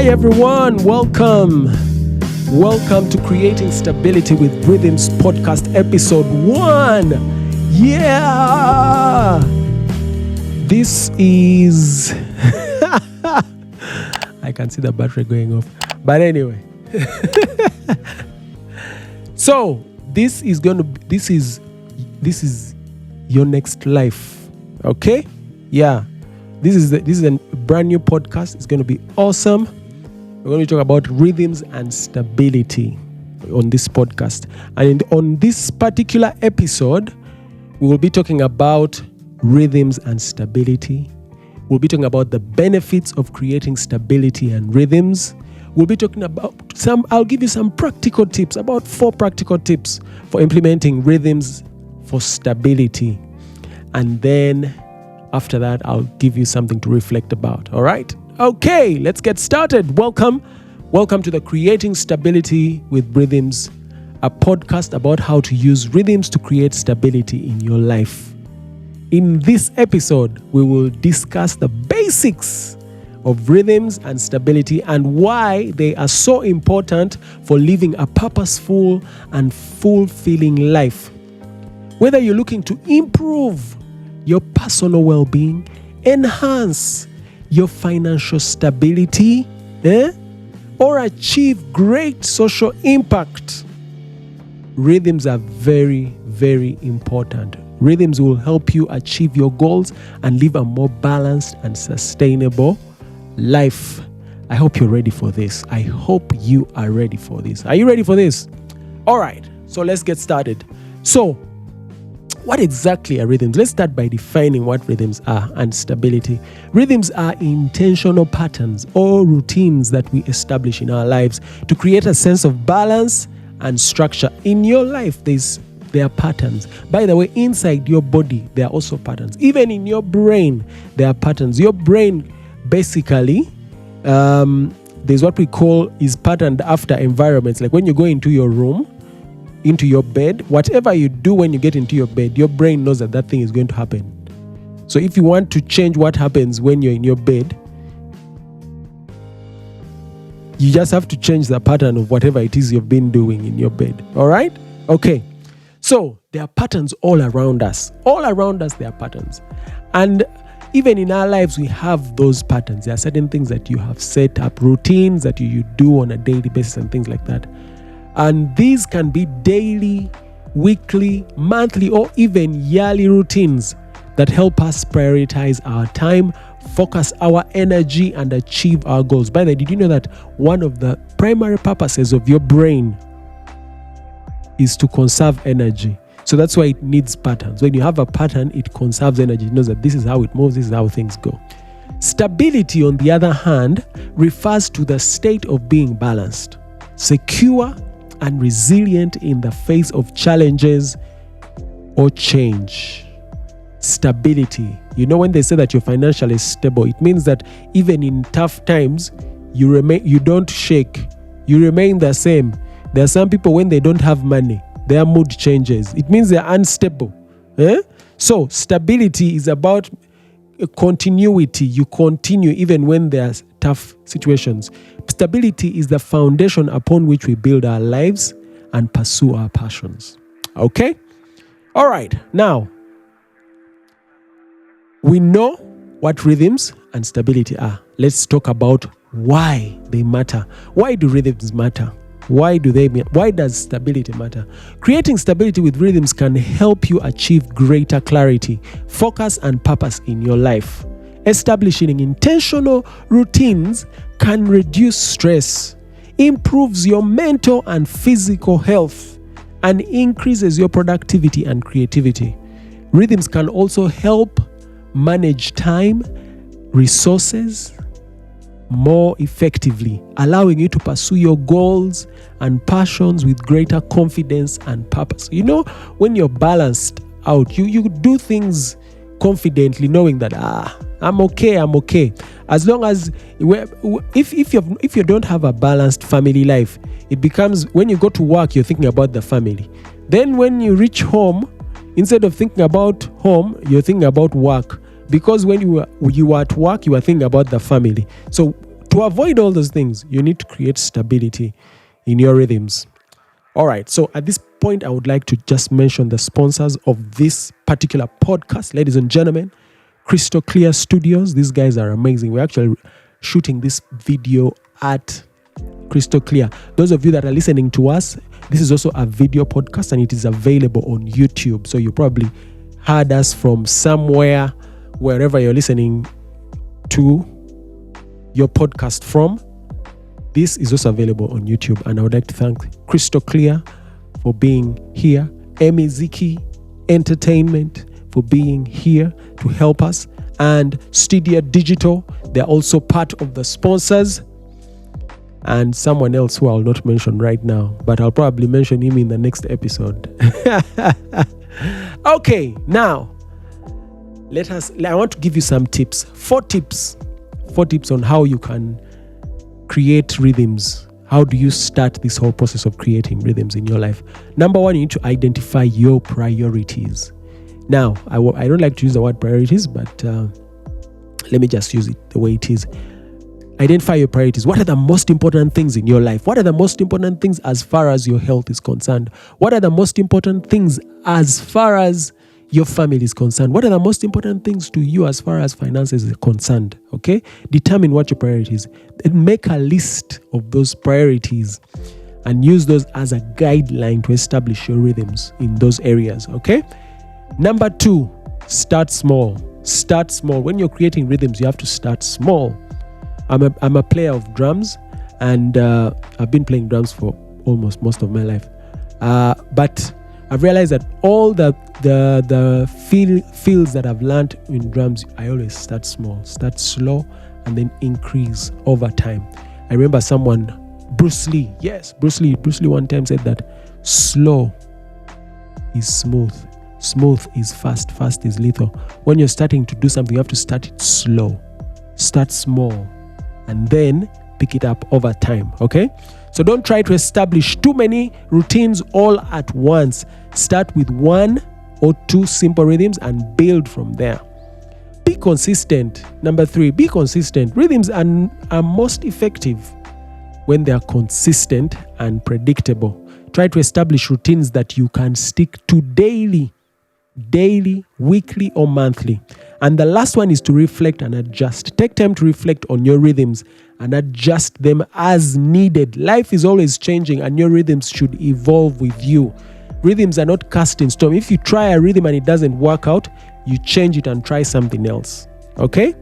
Hi everyone, welcome to Creating Stability with Rhythms podcast episode 1. Yeah, this is I can see the battery going off, but anyway. So this is your next life, okay? Yeah, this is a brand new podcast. It's going to be awesome. We're going to talk about rhythms and stability on this podcast. And on this particular episode, we will be talking about rhythms and stability. We'll be talking about the benefits of creating stability and rhythms. We'll be talking about I'll give you some practical tips, about 4 practical tips for implementing rhythms for stability. And then after that, I'll give you something to reflect about. All right? Okay, let's get started. Welcome to the Creating Stability with Rhythms, a podcast about how to use rhythms to create stability in your life. In this episode, we will discuss the basics of rhythms and stability and why they are so important for living a purposeful and fulfilling life. Whether you're looking to improve your personal well-being, enhance your financial stability, or achieve great social impact, rhythms are very, very important. Rhythms will help you achieve your goals and live a more balanced and sustainable life. I hope you're ready for this. I hope you are ready for this. Are you ready for this? All right, so let's get started. So, what exactly are rhythms? Let's start by defining what rhythms are and stability. Rhythms are intentional patterns or routines that we establish in our lives to create a sense of balance and structure. In your life, there are patterns. By the way, inside your body, there are also patterns. Even in your brain, there are patterns. Your brain, basically, there's what we call is patterned after environments. Like when you go into your room, into your bed, whatever you do when you get into your bed, your brain knows that thing is going to happen. So if you want to change what happens when you're in your bed, you just have to change the pattern of whatever it is you've been doing in your bed. All right? Okay. So there are patterns all around us. All around us, there are patterns. And even in our lives, we have those patterns. There are certain things that you have set up, routines that you do on a daily basis and things like that. And these can be daily, weekly, monthly, or even yearly routines that help us prioritize our time, focus our energy, and achieve our goals. By the way, did you know that one of the primary purposes of your brain is to conserve energy? So that's why it needs patterns. When you have a pattern, it conserves energy. It knows that this is how it moves, this is how things go. Stability, on the other hand, refers to the state of being balanced, secure, and resilient in the face of challenges or change. Stability. You know, when they say that you're financially stable, it means that even in tough times, you don't shake. You remain the same. There are some people, when they don't have money, their mood changes. It means they're unstable. So stability is about continuity. You continue even when there's tough situations. Stability is the foundation upon which we build our lives and pursue our passions. Okay? All right. Now, we know what rhythms and stability are. Let's talk about why they matter. Why do rhythms matter? Why does stability matter? Creating stability with rhythms can help you achieve greater clarity, focus, and purpose in your life. Establishing intentional routines can reduce stress, improves your mental and physical health, and increases your productivity and creativity. Rhythms can also help manage time, resources more effectively, allowing you to pursue your goals and passions with greater confidence and purpose. You know, when you're balanced out, you do things confidently, knowing that I'm okay. As long as if you don't have a balanced family life, it becomes when you go to work, you're thinking about the family. Then when you reach home, instead of thinking about home, you're thinking about work. Because when you were at work, you were thinking about the family. So To avoid all those things, you need to create stability in your rhythms. All right. So at this point, I would like to just mention the sponsors of this particular podcast. Ladies and gentlemen, Crystal Clear Studios. These guys are amazing. We're actually shooting this video at Crystal Clear. Those of you that are listening to us, this is also a video podcast and it is available on YouTube. So you probably heard us from somewhere, wherever you're listening to your podcast from. This is also available on YouTube. And I would like to thank Crystal Clear for being here. Emi Ziki Entertainment for being here to help us. And Studio Digital, they're also part of the sponsors. And someone else who I'll not mention right now, but I'll probably mention him in the next episode. Okay, now I want to give you some tips. 4 tips on how you can create rhythms. How do you start this whole process of creating rhythms in your life? Number 1, you need to identify your priorities. Now, I don't like to use the word priorities, but let me just use it the way it is. Identify your priorities. What are the most important things in your life? What are the most important things as far as your health is concerned? What are the most important things as far as your family is concerned? What are the most important things to you as far as finances is concerned? Okay? Determine what your priorities. Then make a list of those priorities and use those as a guideline to establish your rhythms in those areas. Okay? Number 2, start small. Start small. When you're creating rhythms, you have to start small. I'm a player of drums, and I've been playing drums for almost most of my life. But I've realized that all the feels that I've learned in drums, I always start small, start slow, and then increase over time. I remember Bruce Lee one time said that slow is smooth, smooth is fast, fast is lethal. When you're starting to do something, you have to start it slow, start small, and then pick it up over time. Okay? So don't try to establish too many routines all at once. Start with 1 or 2 simple rhythms and build from there. Be consistent. Number 3, be consistent. Rhythms are most effective when they are consistent and predictable. Try to establish routines that you can stick to daily, weekly, or monthly. And the last one is to reflect and adjust. Take time to reflect on your rhythms and adjust them as needed. Life is always changing and your rhythms should evolve with you. Rhythms are not cast in stone. If you try a rhythm and it doesn't work out, you change it and try something else. Okay?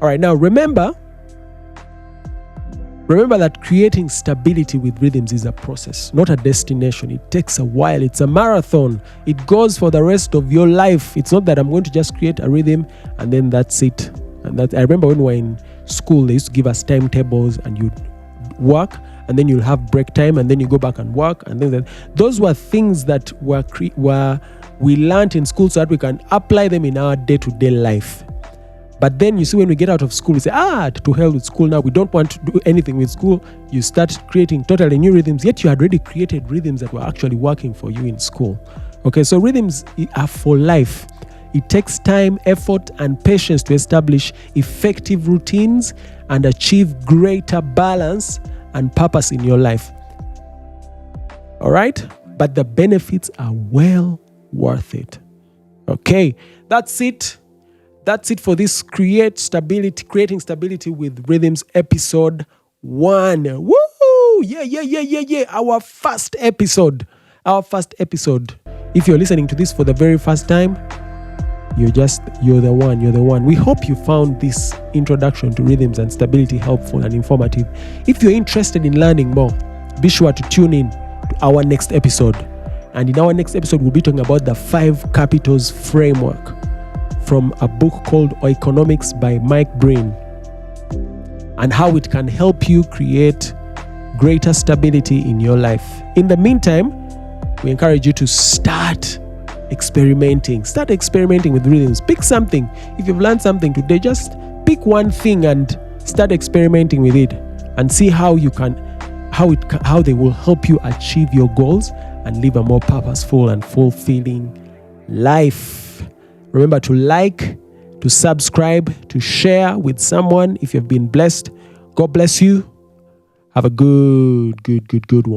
All right, now remember that creating stability with rhythms is a process, not a destination. It takes a while. It's a marathon. It goes for the rest of your life. It's not that I'm going to just create a rhythm and then that's it. And that I remember when we were in school, they used to give us timetables and you'd work and then you'll have break time and then you go back and work and then those were things that we learned in school so that we can apply them in our day-to-day life. But then you see, when we get out of school, we say, to hell with school now. We don't want to do anything with school. You start creating totally new rhythms, yet you had already created rhythms that were actually working for you in school. Okay, so rhythms are for life. It takes time, effort, and patience to establish effective routines and achieve greater balance and purpose in your life. All right? But the benefits are well worth it. Okay, that's it. That's it for this creating stability with rhythms episode 1. Woo! Yeah. Our first episode. If you're listening to this for the very first time, you're the one. We hope you found this introduction to rhythms and stability helpful and informative. If you're interested in learning more, be sure to tune in to our next episode. And in our next episode, we'll be talking about the 5 capitals framework from a book called Economics by Mike Breen, and how it can help you create greater stability in your life. In the meantime, we encourage you to start experimenting with rhythms. Pick something. If you've learned something today, just pick one thing and start experimenting with it and see how they will help you achieve your goals and live a more purposeful and fulfilling life. Remember to like, to subscribe, to share with someone if you've been blessed God bless you. Have a good one.